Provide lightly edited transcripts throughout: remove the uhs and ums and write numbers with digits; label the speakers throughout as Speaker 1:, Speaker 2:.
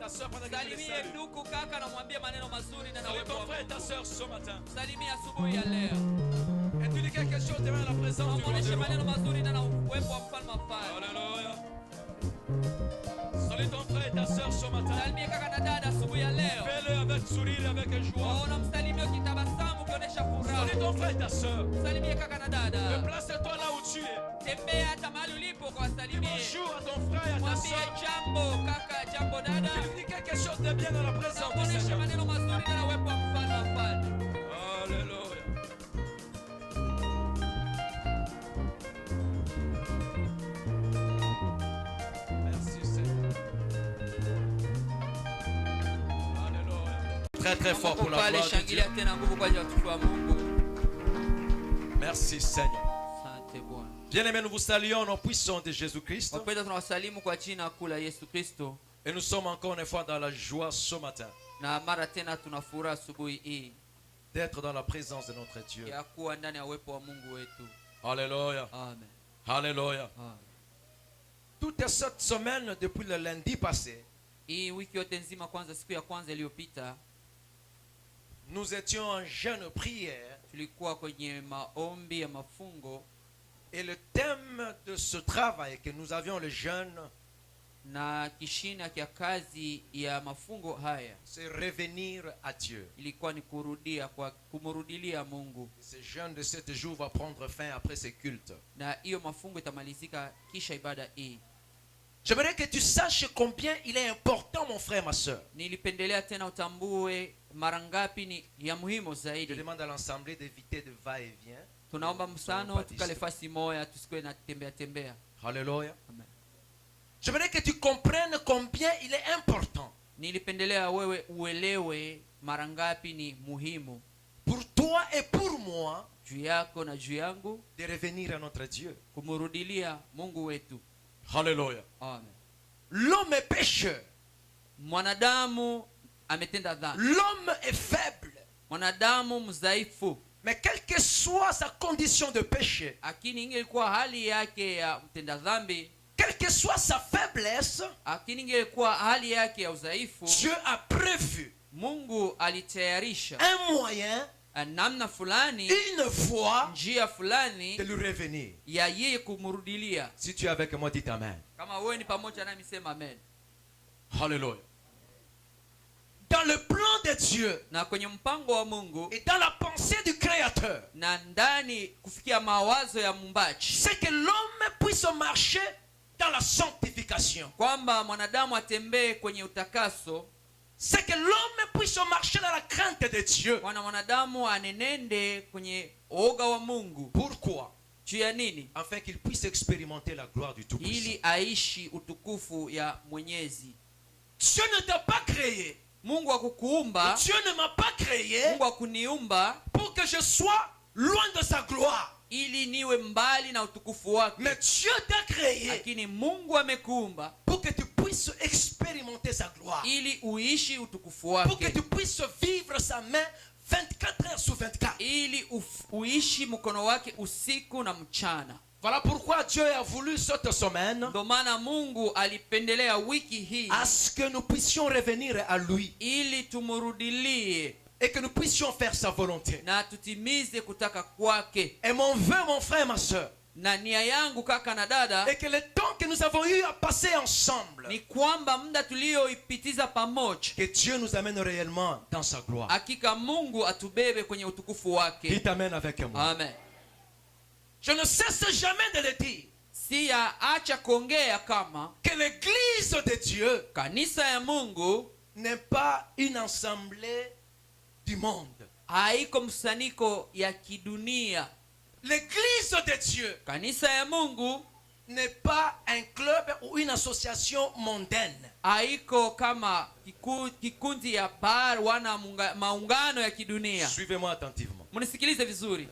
Speaker 1: ta soeur pendant que tu les
Speaker 2: Salimie
Speaker 1: salues.
Speaker 2: ndugu kaka na mwambie maneno mazuri na
Speaker 1: Salue
Speaker 2: uwepo
Speaker 1: ton
Speaker 2: wa
Speaker 1: frère et ta
Speaker 2: Mungu.
Speaker 1: soeur ce matin.
Speaker 2: Salimia asubuhi ya leo.
Speaker 1: Et tu dis quelque chose devant la présence du roi
Speaker 2: Muoneshe
Speaker 1: des
Speaker 2: maneno
Speaker 1: rois.
Speaker 2: mazuri na uwepo wa mfalme wa falme.
Speaker 1: Alléluia. Salue ton frère et ta soeur ce matin.
Speaker 2: Salimie kaka na dada asubuhi ya leo.
Speaker 1: Fais-le avec sourire et avec joie.
Speaker 2: Unamsalimia ukitabasamu ukionyesha furaha.
Speaker 1: Salue ton frère et ta soeur.
Speaker 2: Salimie kaka na dada.
Speaker 1: Déplace-toi là où tu es.
Speaker 2: Tembea hata mahali ulipo kwa
Speaker 1: Dis
Speaker 2: wasalimie.
Speaker 1: bonjour à ton frère et à ta
Speaker 2: Mwambie
Speaker 1: soeur.
Speaker 2: jambo kaka, jambo dada.
Speaker 1: Tu lui dis quelque chose de bien dans la présence du
Speaker 2: Muoneshe
Speaker 1: Seigneur.
Speaker 2: maneno mazuri na uwepo wa mfalme wa falme.
Speaker 1: Alléluia. Merci Seigneur. Alléluia. Très très fort pour la
Speaker 2: Pale
Speaker 1: gloire de Dieu.
Speaker 2: shangilia tena nguvu kwa ajili ya watoto wa Mungu.
Speaker 1: Merci Seigneur.
Speaker 2: Asante Bwana.
Speaker 1: Bien-aimés, nous vous saluons au nom puissant de Jésus-Christ.
Speaker 2: Wapendwa, tunawasalimu kwa jina kuu la Yesu Kristo,
Speaker 1: Et nous sommes encore une fois dans la joie ce matin
Speaker 2: na mara tena tuna furaha asubuhi hii
Speaker 1: d'être dans la présence de notre Dieu.
Speaker 2: ya kuwa ndani ya uwepo wa Mungu wetu.
Speaker 1: Alléluia.
Speaker 2: Amen.
Speaker 1: Alléluia.
Speaker 2: Amen.
Speaker 1: Toute cette semaine, depuis le lundi passé,
Speaker 2: Hii wiki yote nzima, kwanza siku ya kwanza iliyopita,
Speaker 1: nous étions en jeûne prière.
Speaker 2: tulikuwa kwenye maombi ya mafungo,
Speaker 1: Et le thème de ce travail que nous avions, le jeûne,
Speaker 2: na kishina kya kazi ya mafungo haya
Speaker 1: c'est revenir à Dieu.
Speaker 2: ilikuwa ni kumrudilia Mungu,
Speaker 1: Ce jeûne de 7 jours va prendre fin après ce culte.
Speaker 2: na hiyo mafungo itamalizika kisha ibada hii.
Speaker 1: J'aimerais que tu saches combien il est important, mon frère, ma soeur.
Speaker 2: Nilipendelea tena utambue mara ngapi ni ya muhimu
Speaker 1: Je
Speaker 2: zaidi.
Speaker 1: demande à l'Assemblée d'éviter de va-et-vient.
Speaker 2: Tunaomba msano tukale fasi moya, tusikwe na tembea tembea.
Speaker 1: Alléluia.
Speaker 2: Amen.
Speaker 1: J'aimerais que tu comprennes combien il est important
Speaker 2: Nilipendelea wewe uelewe mara ngapi ni muhimu
Speaker 1: pour toi et pour moi
Speaker 2: juu yako na juu yangu
Speaker 1: de revenir à notre Dieu.
Speaker 2: kumrudilia Mungu wetu.
Speaker 1: Alléluia.
Speaker 2: Amen.
Speaker 1: L'homme est pécheur.
Speaker 2: Mwanadamu ametenda dhambi.
Speaker 1: L'homme est faible.
Speaker 2: Mwanadamu mdhaifu.
Speaker 1: Mais quelle que soit sa condition de péché,
Speaker 2: Lakini ingelikuwa hali yake ya mtenda dhambi,
Speaker 1: quelle que soit sa faiblesse,
Speaker 2: lakini ingelikuwa hali yake ya udhaifu,
Speaker 1: Dieu a prévu
Speaker 2: Mungu alitayarisha
Speaker 1: un moyen,
Speaker 2: namna fulani,
Speaker 1: une voie
Speaker 2: njia fulani
Speaker 1: de lui revenir.
Speaker 2: ya yeye kumrudilia.
Speaker 1: Si tu es avec moi, dis Amen.
Speaker 2: Kama wewe ni pamoja nami, sema amen.
Speaker 1: Alléluia. Dans le plan de Dieu
Speaker 2: Na kwenye mpango wa Mungu
Speaker 1: et dans la pensée du Créateur,
Speaker 2: na ndani kufikia mawazo ya Muumbaji,
Speaker 1: c'est que l'homme puisse marcher dans la sanctification.
Speaker 2: kwamba mwanadamu atembee kwenye utakaso,
Speaker 1: C'est que l'homme puisse marcher dans la crainte de Dieu.
Speaker 2: mwanadamu anenende kwenye oga wa Mungu.
Speaker 1: Pourquoi?
Speaker 2: Juu ya nini?
Speaker 1: Afin qu'il puisse expérimenter la gloire du Tout-Puissant.
Speaker 2: Ili aishi utukufu ya Mwenyezi.
Speaker 1: Dieu ne t'a pas créé.
Speaker 2: Mungu akukuumba,
Speaker 1: Dieu ne m'a pas créé
Speaker 2: Mungu akuniumba
Speaker 1: pour que je sois loin de sa gloire.
Speaker 2: ili niwe mbali na utukufu wake.
Speaker 1: Mais Dieu t'a créé
Speaker 2: Lakini Mungu amekuumba
Speaker 1: pour que tu puisses expérimenter sa gloire.
Speaker 2: ili uishi utukufu
Speaker 1: Pour que
Speaker 2: wake,
Speaker 1: tu puisses vivre sa main 24 heures sur 24.
Speaker 2: ili uishi mkono wake usiku na mchana.
Speaker 1: Voilà pourquoi Dieu a voulu cette semaine
Speaker 2: Ndio maana Mungu alipendelea wiki hii
Speaker 1: à ce que nous puissions revenir à lui
Speaker 2: ili tumurudilie
Speaker 1: et que nous puissions faire sa volonté.
Speaker 2: na tutimize kutaka kwake.
Speaker 1: Et mon vœu, mon frère, ma soeur,
Speaker 2: Na nia yangu kaka na dada
Speaker 1: et que le temps que nous avons eu à passer ensemble,
Speaker 2: ni kwamba muda tulioipitiza pamoja,
Speaker 1: que Dieu nous amène réellement dans sa gloire.
Speaker 2: hakika Mungu atubebe kwenye utukufu wake.
Speaker 1: Dites Amen avec moi.
Speaker 2: Amen.
Speaker 1: Je ne cesse jamais de le dire,
Speaker 2: Si ya acha kuongea kama
Speaker 1: que l'église de Dieu
Speaker 2: kanisa ya Mungu
Speaker 1: n'est pas une assemblée du monde.
Speaker 2: haiko msaniko ya kidunia.
Speaker 1: L'église de Dieu
Speaker 2: Kanisa ya Mungu
Speaker 1: n'est pas un club ou une association mondaine.
Speaker 2: haiko kama kikundi ya bar wana maungano ya kidunia.
Speaker 1: Suivez-moi attentivement.
Speaker 2: Munisikilize vizuri.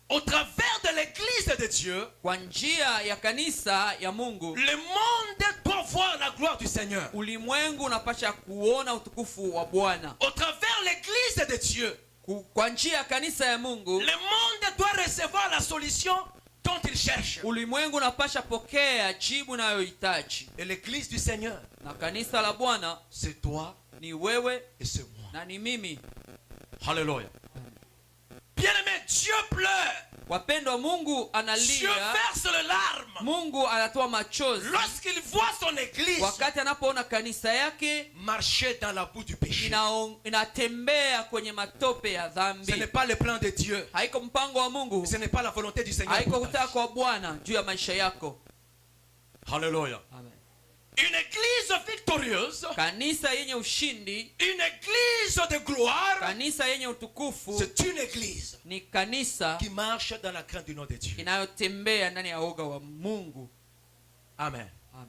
Speaker 1: Au travers de l'église de Dieu,
Speaker 2: Kwa njia ya kanisa ya Mungu,
Speaker 1: le monde doit voir la gloire du Seigneur.
Speaker 2: ulimwengu unapasha kuona utukufu wa Bwana.
Speaker 1: Au travers l'église de Dieu,
Speaker 2: Kwa njia ya kanisa ya Mungu,
Speaker 1: le monde doit recevoir la solution dont il cherche.
Speaker 2: Ulimwengu unapasha pokea jibu unayohitaji.
Speaker 1: Et l'église du Seigneur,
Speaker 2: Na kanisa la Bwana
Speaker 1: c'est toi
Speaker 2: ni wewe
Speaker 1: et c'est moi.
Speaker 2: na ni mimi.
Speaker 1: Alléluia. Bien-aimé, Dieu pleure.
Speaker 2: Wapendwa, Mungu
Speaker 1: Dieu
Speaker 2: analia,
Speaker 1: verse les larmes
Speaker 2: Mungu anatoa machozi
Speaker 1: lorsqu'il voit son église
Speaker 2: wakati anapoona kanisa yake
Speaker 1: marcher dans la boue du péché.
Speaker 2: inatembea kwenye matope ya
Speaker 1: Ce
Speaker 2: dhambi.
Speaker 1: n'est pas le plan de Dieu.
Speaker 2: Haiko mpango wa Mungu,
Speaker 1: Ce n'est pas la volonté du Seigneur.
Speaker 2: haiko
Speaker 1: pour ta
Speaker 2: kutaka
Speaker 1: vie.
Speaker 2: kwa Bwana juu ya maisha yako.
Speaker 1: Alléluia.
Speaker 2: Amen.
Speaker 1: Une église victorieuse,
Speaker 2: Kanisa yenye ushindi,
Speaker 1: une église de gloire,
Speaker 2: kanisa yenye utukufu
Speaker 1: c'est une église
Speaker 2: ni kanisa
Speaker 1: qui marche dans la crainte du nom de Dieu.
Speaker 2: inayotembea ndani ya woga wa Mungu.
Speaker 1: Amen.
Speaker 2: Amen.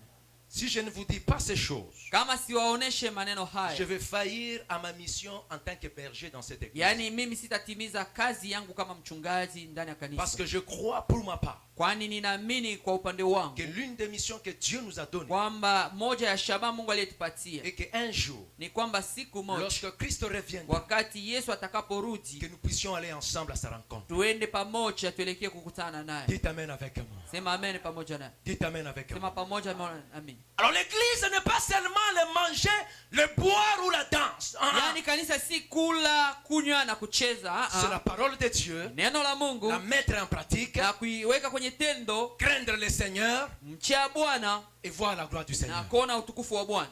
Speaker 1: Si je ne vous dis pas ces choses,
Speaker 2: Kama siwaoneshe maneno
Speaker 1: je
Speaker 2: haya,
Speaker 1: vais faillir à ma mission en tant que berger dans cette église.
Speaker 2: yaani mimi sitatimiza kazi yangu kama mchungaji ndani ya
Speaker 1: Parce
Speaker 2: kanisa,
Speaker 1: que je crois pour ma part
Speaker 2: kwani ninaamini kwa upande wangu
Speaker 1: que l'une des missions que Dieu nous a données
Speaker 2: kwamba moja ya shabaha Mungu aliyetupatia
Speaker 1: est qu'un jour,
Speaker 2: ni kwamba siku moja
Speaker 1: lorsque Christ reviendra,
Speaker 2: wakati Yesu atakaporudi,
Speaker 1: que nous puissions aller ensemble à sa rencontre.
Speaker 2: tuende pamoja tuelekee kukutana naye.
Speaker 1: Dites Amen avec moi.
Speaker 2: Sema amen pamoja naye.
Speaker 1: Dites Amen avec
Speaker 2: Sema
Speaker 1: moi.
Speaker 2: pamoja nami.
Speaker 1: Alors l'église n'est pas seulement le manger, le boire ou la danse.
Speaker 2: Yaani kanisa si kula, kunywa na kucheza.
Speaker 1: C'est la parole de Dieu,
Speaker 2: Neno la Mungu
Speaker 1: la mettre en pratique,
Speaker 2: na kuiweka kwenye tendo,
Speaker 1: craindre le Seigneur
Speaker 2: mcha Bwana
Speaker 1: et voir la gloire du
Speaker 2: na
Speaker 1: Seigneur.
Speaker 2: kuona utukufu wa Bwana.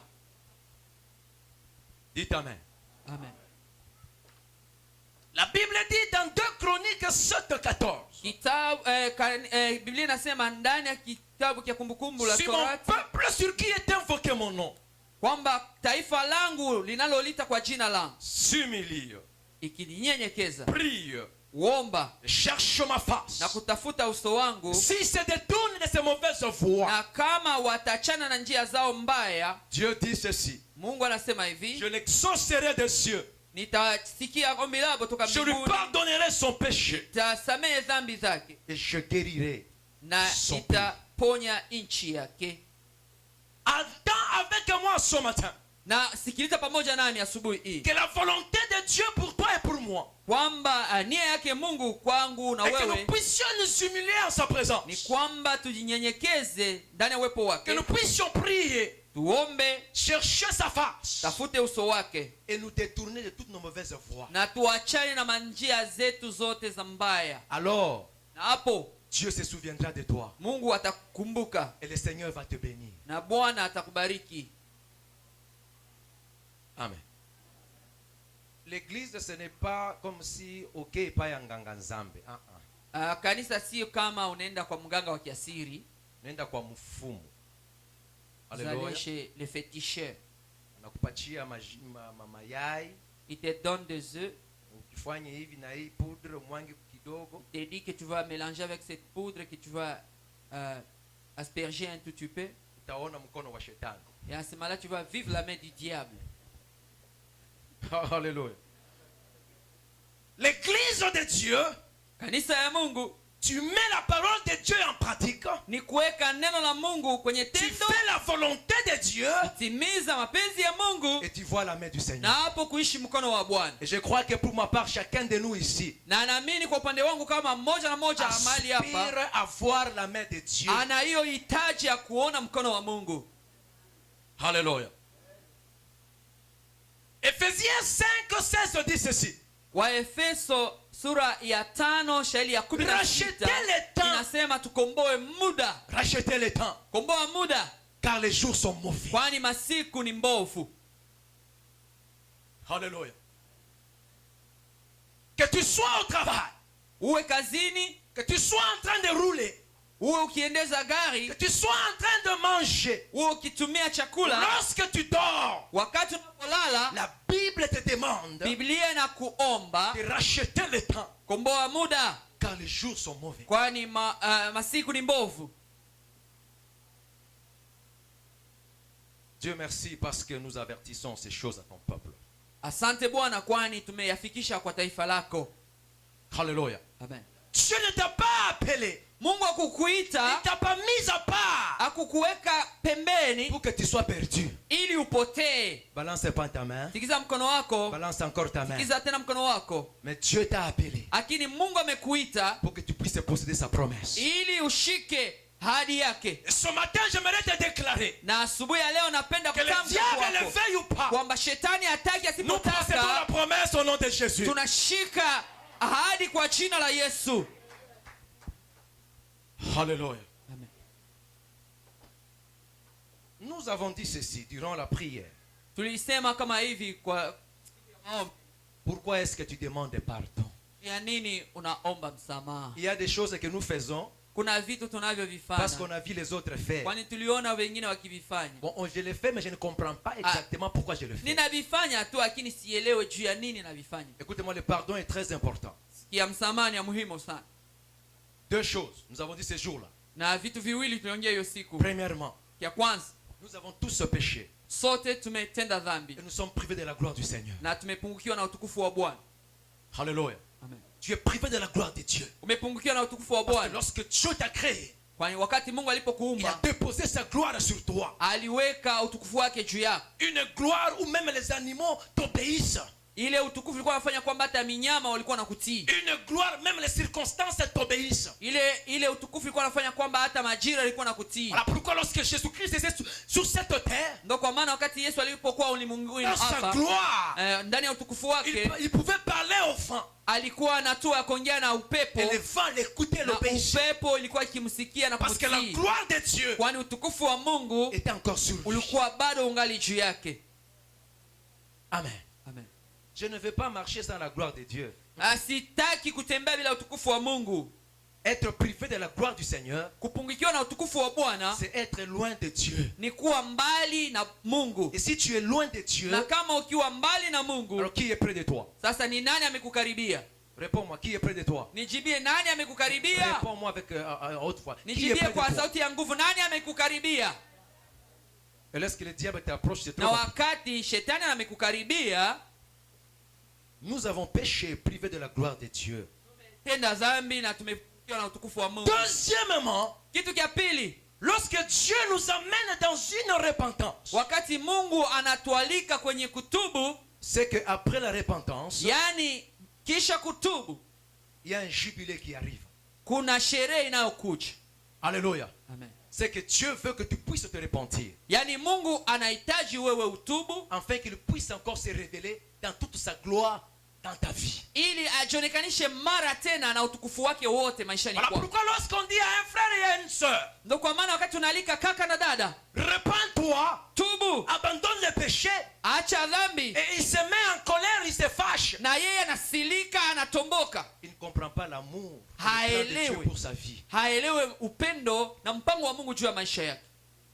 Speaker 1: Dites Amen.
Speaker 2: Amen.
Speaker 1: La Bible dit dans 2 Chroniques 7:14.
Speaker 2: Kitabu Biblia inasema ndani ya kitabu cha kumbukumbu la
Speaker 1: Si mon
Speaker 2: Torati
Speaker 1: peuple sur qui est invoqué mon nom
Speaker 2: kwamba taifa langu linalolita kwa jina langu
Speaker 1: s'humilie,
Speaker 2: ikininyenyekeza,
Speaker 1: prie,
Speaker 2: uomba
Speaker 1: cherche ma face,
Speaker 2: na kutafuta uso wangu,
Speaker 1: si se détourne de ses mauvaises voies,
Speaker 2: na kama watachana na njia zao mbaya,
Speaker 1: Dieu dit ceci:
Speaker 2: Mungu anasema hivi,
Speaker 1: je l'exaucerai des cieux,
Speaker 2: nitasikia ombi lako toka
Speaker 1: je lui
Speaker 2: mbinguni,
Speaker 1: pardonnerai son péché
Speaker 2: nitasamehe dhambi zake
Speaker 1: et je guérirai
Speaker 2: na
Speaker 1: son pays.
Speaker 2: nitaponya nchi yake.
Speaker 1: Attends avec moi ce matin
Speaker 2: Na sikiliza pamoja nami asubuhi hii
Speaker 1: que la volonté de Dieu pour toi et pour moi
Speaker 2: kwamba nia yake Mungu kwangu na
Speaker 1: et que nous
Speaker 2: wewe
Speaker 1: puissions nous humilier en sa
Speaker 2: ni
Speaker 1: présence,
Speaker 2: kwamba tujinyenyekeze ndani ya uwepo
Speaker 1: que
Speaker 2: wake,
Speaker 1: nous puissions prier,
Speaker 2: tuombe,
Speaker 1: chercher sa face
Speaker 2: tafute uso wake,
Speaker 1: et nous détourner de toutes nos mauvaises voies.
Speaker 2: na tuachane na manjia zetu zote za mbaya.
Speaker 1: Alors
Speaker 2: Na hapo
Speaker 1: Dieu se souviendra de toi
Speaker 2: Mungu atakukumbuka
Speaker 1: et le Seigneur va te bénir.
Speaker 2: na Bwana atakubariki.
Speaker 1: Amen. L'église, ce n'est pas comme si ok pa ya nganga nzambe.
Speaker 2: Kanisa sio kama unaenda kwa mganga wa kiasiri,
Speaker 1: Nenda kwa mfumu.
Speaker 2: vous allez chez le féticheur,
Speaker 1: Anakupatia mayai,
Speaker 2: il te donne des œufs,
Speaker 1: ukifanya hivi na hii poudre mwangi kidogo,
Speaker 2: il te dit que tu vas mélanger avec cette poudre, que tu vas asperger un tout petit peu,
Speaker 1: utaona mkono wa shetani.
Speaker 2: et à ce moment-là tu vas vivre la main du diable.
Speaker 1: Alléluia. L'église de Dieu,
Speaker 2: Kanisa ya Mungu
Speaker 1: tu mets la parole de Dieu en pratique,
Speaker 2: ni kuweka neno la Mungu kwenye
Speaker 1: tu
Speaker 2: tendo,
Speaker 1: fais la volonté de Dieu
Speaker 2: timiza mapenzi ya Mungu,
Speaker 1: et tu vois la main du
Speaker 2: na
Speaker 1: Seigneur.
Speaker 2: hapo kuishi mkono wa Bwana.
Speaker 1: Et je crois que pour ma part, chacun de nous ici
Speaker 2: Na naamini kwa upande wangu kama mmoja na mmoja mahali hapa
Speaker 1: aspire à voir la main de Dieu.
Speaker 2: ana hiyo hitaji ya kuona mkono wa Mungu.
Speaker 1: Alléluia. Ephésiens 5:16 dit ceci:
Speaker 2: Waefeso sura ya 5 shairi ya 16
Speaker 1: Rachetez le temps.
Speaker 2: inasema tukomboe muda,
Speaker 1: rachetez le temps,
Speaker 2: komboa muda,
Speaker 1: car les jours sont mauvais.
Speaker 2: kwani masiku ni mbovu.
Speaker 1: Alléluia. Que tu sois au travail,
Speaker 2: Uwe kazini,
Speaker 1: que tu sois en train de rouler,
Speaker 2: uwe ukiendeza
Speaker 1: que
Speaker 2: gari,
Speaker 1: tu sois en train de manger,
Speaker 2: uwe ukitumia chakula,
Speaker 1: lorsque tu dors,
Speaker 2: wakati unapolala,
Speaker 1: la Bible te demande
Speaker 2: Biblia inakuomba
Speaker 1: de racheter le temps,
Speaker 2: komboa muda,
Speaker 1: car les jours sont mauvais.
Speaker 2: kwani masiku ni mbovu.
Speaker 1: Dieu merci parce que nous avertissons ces choses à ton peuple.
Speaker 2: Asante Bwana, kwani tumeyafikisha kwa taifa lako.
Speaker 1: Alléluia.
Speaker 2: Amen.
Speaker 1: Dieu ne t'a pas appelé,
Speaker 2: Mungu akukuita,
Speaker 1: il t'a pas mis à part
Speaker 2: kukuweka pembeni
Speaker 1: pour que tu sois perdu.
Speaker 2: ili upotee.
Speaker 1: Balance pas ta main.
Speaker 2: Tikiza mkono wako,
Speaker 1: Balance encore ta main.
Speaker 2: tikiza tena mkono wako.
Speaker 1: Mais Dieu t'a appelé
Speaker 2: Lakini Mungu amekuita
Speaker 1: pour que tu puisses posséder sa promesse.
Speaker 2: ili ushike ahadi yake.
Speaker 1: Et ce matin, j'aimerais te déclarer
Speaker 2: Na asubuhi ya leo napenda
Speaker 1: que le
Speaker 2: kutamka
Speaker 1: diable le
Speaker 2: kwako
Speaker 1: veuille ou pas,
Speaker 2: kwamba shetani hataki
Speaker 1: nous possédons la
Speaker 2: asipotaka,
Speaker 1: promesse au nom de Jésus.
Speaker 2: tunashika ahadi kwa jina la Yesu.
Speaker 1: Alléluia.
Speaker 2: Amen.
Speaker 1: Nous avons dit ceci durant la prière.
Speaker 2: Tulisema kama hivi kwa
Speaker 1: Pourquoi est-ce que tu demandes pardon?
Speaker 2: ya nini unaomba msamaha?
Speaker 1: Il y a des choses que nous faisons
Speaker 2: Kuna vitu
Speaker 1: parce
Speaker 2: tunavyovifanya
Speaker 1: qu'on a vu les autres faire.
Speaker 2: kwani tuliona wengine wakivifanya.
Speaker 1: Bon, je le fais, mais je ne comprends pas exactement pourquoi je le fais.
Speaker 2: Ninavifanya tu lakini sielewe juu ya nini navifanya.
Speaker 1: Écoutez-moi, le pardon est très important.
Speaker 2: Sikia, msamaha ni ya muhimu sana.
Speaker 1: Deux choses, nous avons dit ces jours-là.
Speaker 2: Na vitu viwili tuliongea hiyo siku.
Speaker 1: Premièrement,
Speaker 2: Ya kwanza,
Speaker 1: nous avons tous ce péché
Speaker 2: sote tumetenda dhambi
Speaker 1: et nous sommes privés de la gloire du Seigneur.
Speaker 2: na tumepungukiwa na utukufu wa Bwana.
Speaker 1: Alléluia.
Speaker 2: Amen.
Speaker 1: Tu es privé de la gloire de Dieu.
Speaker 2: Umepungukiwa na utukufu wa
Speaker 1: Parce que
Speaker 2: Bwana.
Speaker 1: lorsque Dieu t'a créé,
Speaker 2: Kwani wakati Mungu
Speaker 1: il a
Speaker 2: alipokuumba
Speaker 1: déposé sa gloire sur toi.
Speaker 2: aliweka utukufu wake juu yako.
Speaker 1: Une gloire où même les animaux t'obéissent.
Speaker 2: Ile utukufu ulikuwa unafanya kwamba hata minyama walikuwa nakutii.
Speaker 1: Une gloire, même les circonstances t'obéissent.
Speaker 2: Ile utukufu ulikuwa unafanya kwamba hata majira yalikuwa nakutii.
Speaker 1: Voilà pourquoi lorsque Jésus-Christ était sur cette terre,
Speaker 2: Ndio kwa maana wakati Yesu alipokuwa ulimwenguni
Speaker 1: dans sa
Speaker 2: hapa,
Speaker 1: gloire,
Speaker 2: ndani ya utukufu wake
Speaker 1: il pouvait parler au vent.
Speaker 2: alikuwa anatoa kuongea na upepo,
Speaker 1: Et le vent l'écoutait,
Speaker 2: na
Speaker 1: l'obéissait.
Speaker 2: upepo ilikuwa ikimsikia na
Speaker 1: Parce que la
Speaker 2: kumtii,
Speaker 1: gloire de Dieu
Speaker 2: kwani utukufu wa Mungu
Speaker 1: était encore sur lui.
Speaker 2: ulikuwa bado ungali juu yake.
Speaker 1: Amen.
Speaker 2: Amen.
Speaker 1: Je ne veux pas marcher sans la gloire de Dieu.
Speaker 2: Sitaki kutembea bila utukufu wa Mungu.
Speaker 1: Être privé de la gloire du Seigneur,
Speaker 2: Kupungukiwa na utukufu wa Bwana
Speaker 1: c'est être loin de Dieu.
Speaker 2: ni kuwa mbali na Mungu.
Speaker 1: Et si tu es loin de Dieu,
Speaker 2: Na kama ukiwa mbali na Mungu,
Speaker 1: alors qui est près de toi?
Speaker 2: sasa ni nani amekukaribia?
Speaker 1: Réponds-moi, qui est près de toi?
Speaker 2: Nijibie, nani amekukaribia?
Speaker 1: Réponds-moi avec haute voix. Qui est
Speaker 2: Nijibie
Speaker 1: près de
Speaker 2: kwa
Speaker 1: toi?
Speaker 2: sauti ya nguvu, nani amekukaribia?
Speaker 1: Et lorsque le diable t'approche, c'est
Speaker 2: Na
Speaker 1: trop.
Speaker 2: wakati shetani amekukaribia,
Speaker 1: Nous avons péché, privé de la gloire de Dieu.
Speaker 2: tenda dhambi na tumepungukiwa na utukufu wa Mungu.
Speaker 1: Deuxièmement,
Speaker 2: Kitu cha pili,
Speaker 1: lorsque Dieu nous amène dans une repentance,
Speaker 2: wakati Mungu anatualika kwenye kutubu,
Speaker 1: c'est qu'après la repentance,
Speaker 2: yani kisha kutubu
Speaker 1: il y a un jubilé qui arrive.
Speaker 2: kuna sherehe inayokuja.
Speaker 1: Alléluia.
Speaker 2: Amen.
Speaker 1: C'est que Dieu veut que tu puisses te repentir,
Speaker 2: Yani Mungu anahitaji wewe utubu
Speaker 1: afin qu'il puisse encore se révéler dans toute sa gloire dans ta vie.
Speaker 2: ili ajionekanishe mara tena na utukufu wake wote maishani
Speaker 1: Voilà
Speaker 2: kwako.
Speaker 1: pourquoi lorsqu'on dit à un frère et à une sœur,
Speaker 2: Ndio kwa maana wakati unaalika kaka na dada,
Speaker 1: repends-toi,
Speaker 2: tubu,
Speaker 1: abandonne le péché,
Speaker 2: acha dhambi,
Speaker 1: et il se met en colère, il se fâche.
Speaker 2: na yeye anasilika, anatomboka,
Speaker 1: Il ne comprend pas l'amour le plan de Dieu
Speaker 2: haelewi
Speaker 1: pour sa vie.
Speaker 2: haelewe upendo na mpango wa Mungu juu ya maisha yake.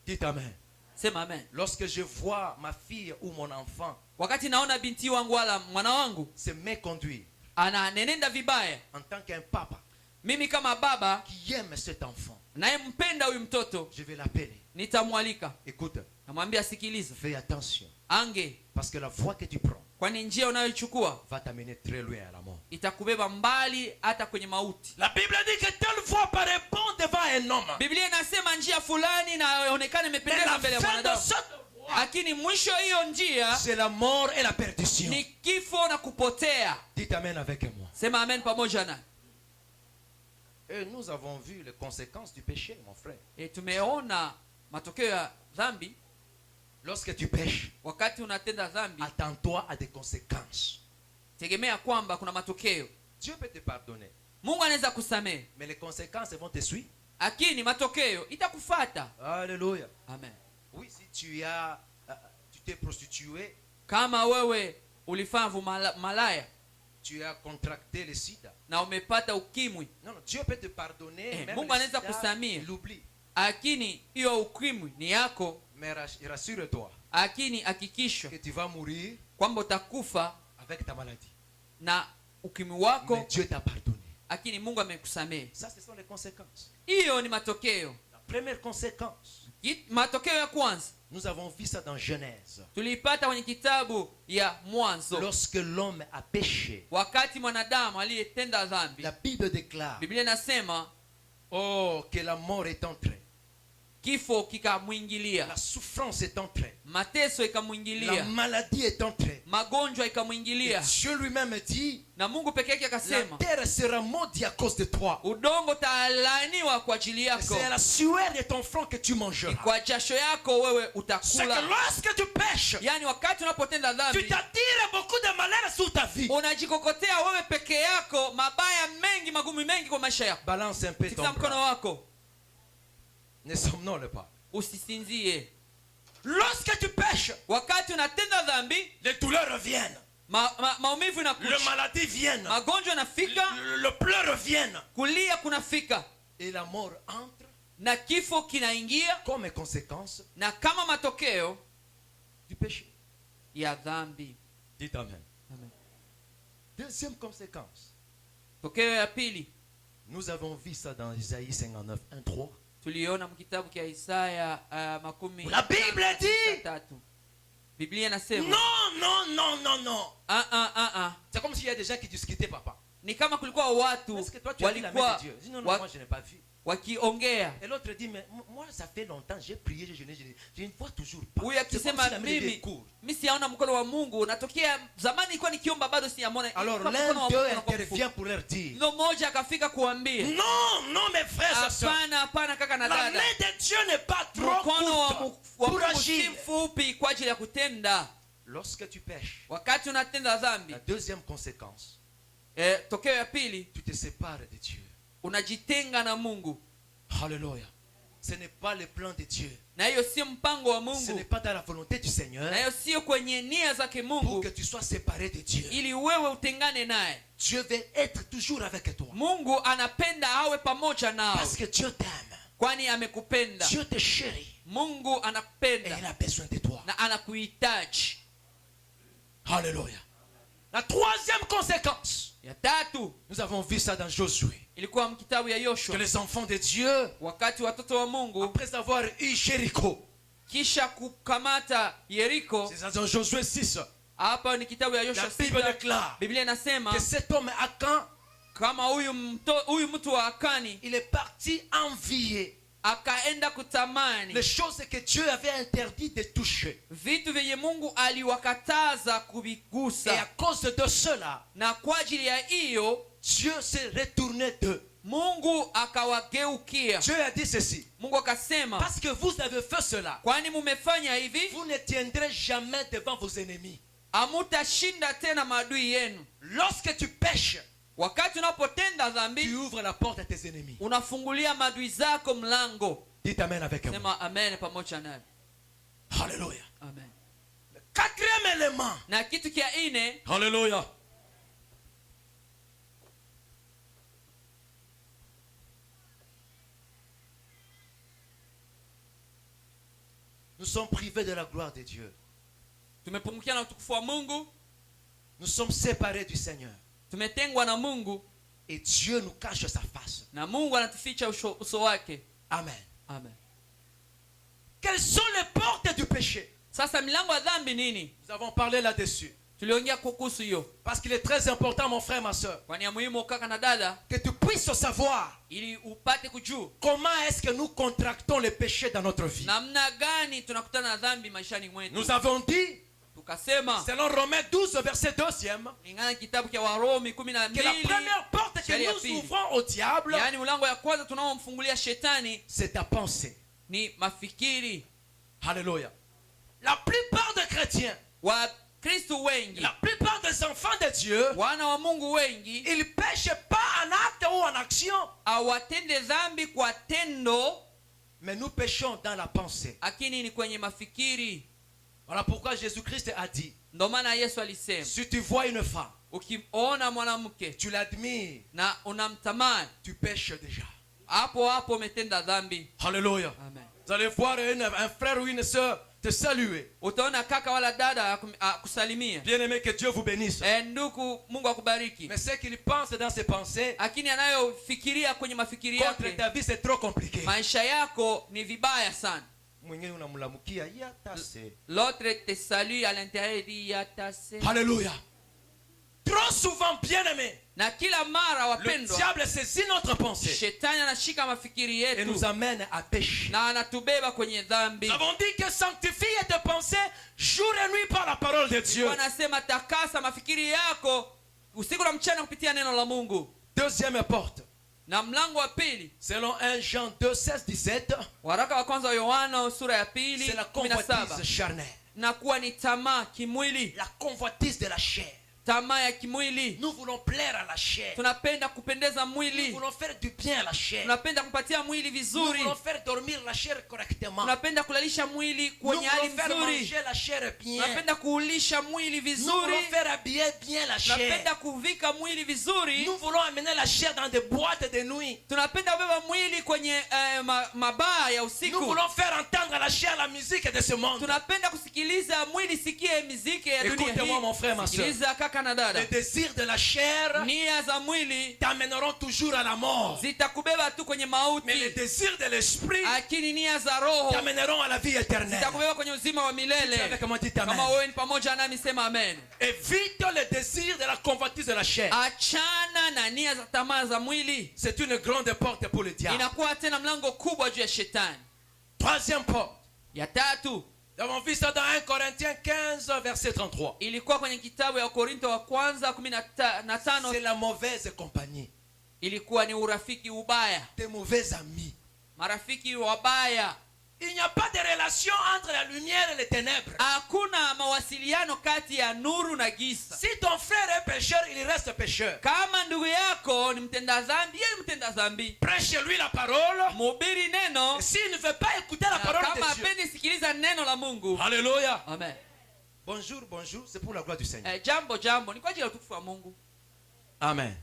Speaker 1: Dites Amen.
Speaker 2: Sema amen.
Speaker 1: Lorsque je vois ma fille ou mon enfant
Speaker 2: Wakati naona binti wangu wala mwana wangu
Speaker 1: se méconduire
Speaker 2: ananenenda vibaya,
Speaker 1: en tant qu'un papa
Speaker 2: mimi kama baba
Speaker 1: qui aime cet enfant,
Speaker 2: nayempenda huyu mtoto,
Speaker 1: je vais l'appeler.
Speaker 2: nitamwalika,
Speaker 1: Écoute,
Speaker 2: namwambia sikiliza,
Speaker 1: fais attention,
Speaker 2: ange,
Speaker 1: parce que la voie que tu prends
Speaker 2: kwani njia unayoichukua
Speaker 1: va t'amener très loin à la mort.
Speaker 2: itakubeba mbali hata kwenye mauti.
Speaker 1: La Bible dit que telle voie paraît bon devant un homme,
Speaker 2: Biblia inasema njia fulani inaonekana
Speaker 1: mais
Speaker 2: imependeza
Speaker 1: la
Speaker 2: mbele ya
Speaker 1: fin de
Speaker 2: mwanadamu,
Speaker 1: cette voie,
Speaker 2: lakini mwisho hiyo njia
Speaker 1: c'est la mort et la perdition.
Speaker 2: ni kifo na kupotea.
Speaker 1: Dites Amen avec moi.
Speaker 2: Sema amen pamoja na.
Speaker 1: Et nous avons vu les conséquences du péché, mon frère.
Speaker 2: Tumeona matokeo ya dhambi.
Speaker 1: Lorsque tu pêches,
Speaker 2: Wakati unatenda dhambi,
Speaker 1: attends-toi à des conséquences.
Speaker 2: tegemea kwamba kuna matokeo.
Speaker 1: Dieu peut te pardonner,
Speaker 2: Mungu anaweza kusamehe,
Speaker 1: mais les conséquences vont te suivre.
Speaker 2: lakini matokeo itakufata.
Speaker 1: Alléluia.
Speaker 2: Amen.
Speaker 1: Oui, si tu t'es prostitué,
Speaker 2: Kama wewe ulifanya malaya
Speaker 1: tu as contracté le sida.
Speaker 2: na umepata ukimwi,
Speaker 1: Non, non, Dieu peut te pardonner, même
Speaker 2: Mungu
Speaker 1: le
Speaker 2: anaweza
Speaker 1: sida,
Speaker 2: kusamehe.
Speaker 1: il oublie.
Speaker 2: lakini hiyo ukimwi ni yako,
Speaker 1: Mais rassure-toi
Speaker 2: lakini hakikisho
Speaker 1: que tu vas mourir
Speaker 2: kwamba utakufa
Speaker 1: avec ta maladie.
Speaker 2: na ukimwi
Speaker 1: Mais
Speaker 2: wako,
Speaker 1: Dieu t'a pardonné.
Speaker 2: lakini Mungu amekusamehe.
Speaker 1: Ça, ce sont les conséquences.
Speaker 2: Hiyo ni matokeo.
Speaker 1: La première conséquence,
Speaker 2: Matokeo ya kwanza
Speaker 1: nous avons vu ça dans Genèse.
Speaker 2: tuliipata kwenye kitabu ya Mwanzo.
Speaker 1: Lorsque l'homme a péché,
Speaker 2: Wakati mwanadamu aliyetenda dhambi,
Speaker 1: la Bible déclare,
Speaker 2: Biblia inasema
Speaker 1: oh, que la mort est entrée.
Speaker 2: kifo kikamwingilia,
Speaker 1: la souffrance est entrée,
Speaker 2: mateso
Speaker 1: la
Speaker 2: ikamwingilia,
Speaker 1: maladie est entrée.
Speaker 2: magonjwa
Speaker 1: Et
Speaker 2: ikamwingilia,
Speaker 1: Dieu lui-même dit,
Speaker 2: na Mungu peke yake
Speaker 1: la
Speaker 2: akasema
Speaker 1: terre sera maudite à cause de toi.
Speaker 2: udongo utalaaniwa kwa ajili
Speaker 1: Et
Speaker 2: yako,
Speaker 1: c'est à la sueur de ton front que tu
Speaker 2: ni
Speaker 1: mangeras.
Speaker 2: kwa jasho yako wewe
Speaker 1: C'est que
Speaker 2: utakula.
Speaker 1: lorsque tu pêches,
Speaker 2: Yani wakati unapotenda
Speaker 1: tu
Speaker 2: dhambi
Speaker 1: t'attires beaucoup de malheur sur ta vie.
Speaker 2: unajikokotea wewe peke yako mabaya mengi, magumi mengi kwa maisha yako.
Speaker 1: Balance un peu ton
Speaker 2: Tikisa mkono
Speaker 1: bras.
Speaker 2: wako,
Speaker 1: Ne somnole pas.
Speaker 2: usisinzie.
Speaker 1: Lorsque tu pêches,
Speaker 2: Wakati unatenda dhambi
Speaker 1: les douleurs reviennent,
Speaker 2: maumivu
Speaker 1: les
Speaker 2: inakuja,
Speaker 1: maladies viennent,
Speaker 2: magonjwa yanafika,
Speaker 1: le pleurs viennent,
Speaker 2: kulia kunafika,
Speaker 1: et la mort entre
Speaker 2: na kifo kinaingia,
Speaker 1: comme conséquence
Speaker 2: na kama matokeo
Speaker 1: du péché.
Speaker 2: ya dhambi.
Speaker 1: Dites Amen.
Speaker 2: Amen.
Speaker 1: Deuxième conséquence,
Speaker 2: Tokeo ya pili
Speaker 1: nous avons vu ça dans Isaïe 59, 1, 3.
Speaker 2: tuliona mkitabu cha Isaya makumi
Speaker 1: La Bible dit,
Speaker 2: tatu. Biblia inasema
Speaker 1: non, non, non, non, non.
Speaker 2: ah.
Speaker 1: C'est comme s'il y a des gens qui discutaient, papa.
Speaker 2: Ni kama kulikuwa watu
Speaker 1: Est-ce que toi tu as vu la main
Speaker 2: walikuwa
Speaker 1: de Dieu? Dis non, non, moi je n'ai pas vu.
Speaker 2: wakiongea.
Speaker 1: Et l'autre dit, mais moi ça fait longtemps, j'ai prié, j'ai jeûné, je ne vois toujours pas.
Speaker 2: Huyu
Speaker 1: C'est comme si
Speaker 2: akisema
Speaker 1: la main de Dieu
Speaker 2: mimi
Speaker 1: court.
Speaker 2: sijaona mkono wa Mungu, natokea zamani nilikuwa nikiomba bado sijaona.
Speaker 1: Alors
Speaker 2: Kwa
Speaker 1: l'un
Speaker 2: mkono wa
Speaker 1: d'eux
Speaker 2: Mungu unakuwa
Speaker 1: intervient
Speaker 2: mfupi.
Speaker 1: pour leur dire,
Speaker 2: Ndio mmoja akafika kuambia
Speaker 1: non, non mes frères et sœurs,
Speaker 2: hapana kaka na
Speaker 1: la
Speaker 2: dada,
Speaker 1: main de Dieu n'est pas trop
Speaker 2: mkono wa
Speaker 1: courte
Speaker 2: wa
Speaker 1: pour
Speaker 2: Mungu si
Speaker 1: agir.
Speaker 2: mfupi kwa ajili ya kutenda.
Speaker 1: Lorsque tu pêches,
Speaker 2: Wakati unatenda dhambi,
Speaker 1: la deuxième conséquence,
Speaker 2: tokeo ya pili,
Speaker 1: tu te sépares de Dieu.
Speaker 2: unajitenga na Mungu,
Speaker 1: Alléluia. Ce n'est pas le plan de Dieu.
Speaker 2: na hiyo sio mpango wa
Speaker 1: Ce n'est
Speaker 2: Mungu,
Speaker 1: pas dans la volonté du Seigneur
Speaker 2: na hiyo sio kwenye nia zake
Speaker 1: pour
Speaker 2: Mungu
Speaker 1: que tu sois séparé de Dieu.
Speaker 2: ili wewe utengane naye.
Speaker 1: Dieu veut être toujours avec toi.
Speaker 2: Mungu anapenda awe pamoja nawe,
Speaker 1: Parce que Dieu t'aime.
Speaker 2: kwani amekupenda.
Speaker 1: Dieu te chérit.
Speaker 2: Mungu
Speaker 1: Et
Speaker 2: anakupenda
Speaker 1: il a besoin de toi.
Speaker 2: na anakuhitaji.
Speaker 1: Alléluia. La troisième conséquence,
Speaker 2: Ya tatu
Speaker 1: nous avons vu ça dans Josué.
Speaker 2: ilikuwa mkitabu ya
Speaker 1: Que
Speaker 2: Yoshua,
Speaker 1: les enfants de Dieu,
Speaker 2: wakati watoto wa Mungu
Speaker 1: après avoir eu Jéricho,
Speaker 2: kisha kukamata Yeriko.
Speaker 1: c'est dans Josué 6,
Speaker 2: Hapa ni kitabu ya
Speaker 1: la
Speaker 2: Yoshua
Speaker 1: Bible
Speaker 2: 6.
Speaker 1: déclare
Speaker 2: Biblia inasema
Speaker 1: que cet homme Akan,
Speaker 2: kama huyu mtu wa Akani
Speaker 1: il est parti envier
Speaker 2: akaenda kutamani
Speaker 1: les choses que Dieu avait interdit de toucher.
Speaker 2: vitu vyenye Mungu aliwakataza
Speaker 1: Et à
Speaker 2: kuvigusa,
Speaker 1: cause de cela,
Speaker 2: na kwa ajili ya hiyo
Speaker 1: Dieu s'est retourné d'eux.
Speaker 2: Mungu akawageukia.
Speaker 1: Dieu a dit ceci.
Speaker 2: Mungu akasema,
Speaker 1: Parce que vous avez fait cela,
Speaker 2: kwani mumefanya hivi,
Speaker 1: vous ne tiendrez jamais devant vos ennemis.
Speaker 2: hamutashinda tena maadui yenu.
Speaker 1: Lorsque tu pêches,
Speaker 2: Wakati unapotenda
Speaker 1: tu
Speaker 2: dhambi,
Speaker 1: ouvres la porte à tes ennemis.
Speaker 2: unafungulia maadui zako mlango.
Speaker 1: Dites Amen avec moi.
Speaker 2: Sema amen pamoja naye.
Speaker 1: Alléluia.
Speaker 2: Amen.
Speaker 1: Le quatrième élément.
Speaker 2: Na kitu kia ine,
Speaker 1: Alléluia. Nous sommes privés de la gloire de Dieu.
Speaker 2: tumepungukia na utukufu wa Mungu,
Speaker 1: Nous sommes séparés du Seigneur.
Speaker 2: tumetengwa na Mungu,
Speaker 1: Et Dieu nous cache sa face.
Speaker 2: na Mungu anatuficha uso wake.
Speaker 1: Amen.
Speaker 2: Amen.
Speaker 1: Quelles sont les portes du péché?
Speaker 2: Sasa milango ya dhambi nini?
Speaker 1: Nous avons parlé là-dessus.
Speaker 2: Tuliongea kuhusu hiyo,
Speaker 1: Parce qu'il est très important, mon frère, ma soeur,
Speaker 2: kwani ya muhimu kaka na dada,
Speaker 1: que tu puisses savoir
Speaker 2: ili upate kujua
Speaker 1: comment est-ce que nous contractons les péchés dans notre vie.
Speaker 2: namna gani tunakutana na dhambi maishani mwetu.
Speaker 1: Nous avons dit,
Speaker 2: Tukasema
Speaker 1: selon Romains 12, verset 2,
Speaker 2: lingana kitabu cha Warumi
Speaker 1: que la
Speaker 2: 12,
Speaker 1: première porte que nous ouvrons au diable,
Speaker 2: yaani mlango ya kwanza tunaomfungulia shetani
Speaker 1: c'est ta pensée.
Speaker 2: ni mafikiri.
Speaker 1: Alléluia. La plupart des chrétiens,
Speaker 2: Wakristo wengi,
Speaker 1: la plupart des enfants de Dieu,
Speaker 2: wana wa Mungu wengi
Speaker 1: ils ne pêchent pas en acte ou en action,
Speaker 2: hawatende dhambi kwa tendo,
Speaker 1: mais nous péchons dans la pensée.
Speaker 2: lakini ni kwenye mafikiri.
Speaker 1: Voilà pourquoi Jésus-Christ a dit,
Speaker 2: Ndio maana Yesu alisema,
Speaker 1: si tu vois une femme,
Speaker 2: ukiona mwanamke
Speaker 1: tu l'admires,
Speaker 2: na unamtamani,
Speaker 1: tu pêches déjà.
Speaker 2: hapo hapo umetenda dhambi.
Speaker 1: Alléluia.
Speaker 2: Amen.
Speaker 1: Vous allez voir un frère ou une soeur te saluer.
Speaker 2: Utaona kaka wala dada akusalimia,
Speaker 1: Bien aimé, que Dieu vous bénisse.
Speaker 2: ndugu, Mungu akubariki.
Speaker 1: Mais ce qu'il pense dans ses pensées,
Speaker 2: Lakini anayofikiria kwenye mafikiri
Speaker 1: contre
Speaker 2: yake,
Speaker 1: ta vie, c'est trop compliqué.
Speaker 2: maisha yako ni vibaya sana.
Speaker 1: Mwingine unamlamukia, yatase.
Speaker 2: L'autre te salue à l'intérieur, il dit yatase.
Speaker 1: Alléluia. Trop souvent, bien-aimés,
Speaker 2: Na kila mara
Speaker 1: le
Speaker 2: wapendwa,
Speaker 1: diable saisit notre pensée
Speaker 2: shetani anashika mafikiri
Speaker 1: et nous
Speaker 2: yetu
Speaker 1: amène à pécher.
Speaker 2: na anatubeba kwenye dhambi.
Speaker 1: Nous avons dit que sanctifie tes pensées jour et nuit par la parole de Dieu.
Speaker 2: Wanasema takasa mafikiri yako usiku na mchana kupitia neno la Mungu.
Speaker 1: Deuxième porte,
Speaker 2: Na mlango wa pili,
Speaker 1: selon 1 Jean 2, 16, 17,
Speaker 2: waraka wa kwanza wa Yohana sura ya pili
Speaker 1: c'est la
Speaker 2: 17,
Speaker 1: convoitise charnelle,
Speaker 2: na kuwa ni tamaa kimwili,
Speaker 1: la convoitise de la chair.
Speaker 2: tamaa ya kimwili.
Speaker 1: Nous voulons plaire à la chair.
Speaker 2: Tunapenda kupendeza
Speaker 1: Nous
Speaker 2: mwili,
Speaker 1: voulons faire du bien à la chair.
Speaker 2: tunapenda kupatia mwili
Speaker 1: Nous
Speaker 2: vizuri,
Speaker 1: voulons faire dormir la chair correctement.
Speaker 2: tunapenda kulalisha mwili
Speaker 1: Nous
Speaker 2: kwenye hali
Speaker 1: voulons faire
Speaker 2: nzuri,
Speaker 1: manger la chair bien.
Speaker 2: tunapenda kuulisha mwili
Speaker 1: Nous
Speaker 2: vizuri,
Speaker 1: voulons faire habiller bien la chair.
Speaker 2: tunapenda kuvika mwili vizuri,
Speaker 1: Nous voulons amener la chair dans des boîtes de nuit.
Speaker 2: tunapenda kubeba mwili kwenye mabaa ya
Speaker 1: Nous
Speaker 2: usiku,
Speaker 1: voulons faire entendre à la chair la musique de ce monde.
Speaker 2: tunapenda kusikiliza mwili sikie miziki ya dunia
Speaker 1: Écoutez-moi, mon frère, ma
Speaker 2: hii.
Speaker 1: soeur.
Speaker 2: Sikiliza kaka na dada,
Speaker 1: Les désirs de la chair
Speaker 2: nia za mwili
Speaker 1: t'amèneront toujours à la mort.
Speaker 2: zitakubeba tu kwenye
Speaker 1: Mais les
Speaker 2: mauti,
Speaker 1: désirs de l'esprit
Speaker 2: lakini nia za roho
Speaker 1: t'amèneront à la vie éternelle.
Speaker 2: zitakubeba kwenye uzima wa
Speaker 1: Tu savais
Speaker 2: milele.
Speaker 1: comment dire amen.
Speaker 2: Kama wewe ni pamoja nami, sema amen.
Speaker 1: Évite les désirs de la convoitise de la chair.
Speaker 2: Achana na nia za tamaa za mwili,
Speaker 1: C'est une grande porte pour le diable.
Speaker 2: inakuwa tena mlango kubwa juu ya shetani.
Speaker 1: Troisième porte.
Speaker 2: Ya tatu
Speaker 1: Nous avons vu ça dans 1 Corinthiens 15, verset 33.
Speaker 2: ilikuwa kwenye kitabu ya Korinto wa kwanza 15,
Speaker 1: C'est la mauvaise compagnie.
Speaker 2: ilikuwa ni urafiki ubaya,
Speaker 1: Des mauvais amis.
Speaker 2: marafiki wabaya.
Speaker 1: Il n'y a pas de relation entre la lumière et les ténèbres.
Speaker 2: Hakuna mawasiliano kati ya nuru na giza.
Speaker 1: Si ton frère est pécheur, il reste pécheur.
Speaker 2: Kama ndugu yako ni mtenda dhambi, yeye ni mtenda dhambi.
Speaker 1: Prêche-lui la parole.
Speaker 2: Mhubiri neno,
Speaker 1: Et s'il ne veut pas écouter la
Speaker 2: na
Speaker 1: parole
Speaker 2: kama
Speaker 1: de Dieu.
Speaker 2: hapendi sikiliza neno la Mungu.
Speaker 1: Alléluia.
Speaker 2: Amen.
Speaker 1: Bonjour, bonjour. C'est pour la gloire du Seigneur.
Speaker 2: Jambo ni kwa ajili ya utukufu wa Mungu.
Speaker 1: Amen.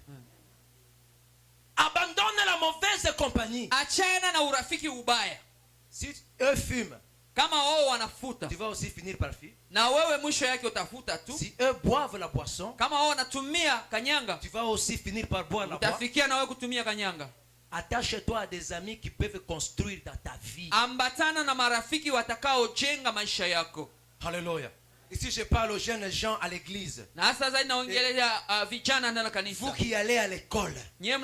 Speaker 1: Abandonne la mauvaise compagnie.
Speaker 2: Achana na urafiki ubaya.
Speaker 1: Si eux fument,
Speaker 2: Kama wao wanafuta,
Speaker 1: tu vas aussi finir par fuir.
Speaker 2: na wewe mwisho yake utafuta tu.
Speaker 1: Si eux boivent la boisson,
Speaker 2: Kama wao wanatumia kanyanga,
Speaker 1: tu vas aussi finir par boire la boisson.
Speaker 2: utafikia na wewe kutumia kanyanga.
Speaker 1: Attache-toi à des amis qui peuvent construire dans ta vie.
Speaker 2: Ambatana na marafiki watakaojenga maisha yako.
Speaker 1: Alléluia. Ici, je parle aux jeunes gens à l'église.
Speaker 2: Na hasa zaidi naongelea vijana ndani ya kanisa.
Speaker 1: Vous qui allez à l'école,
Speaker 2: Nyie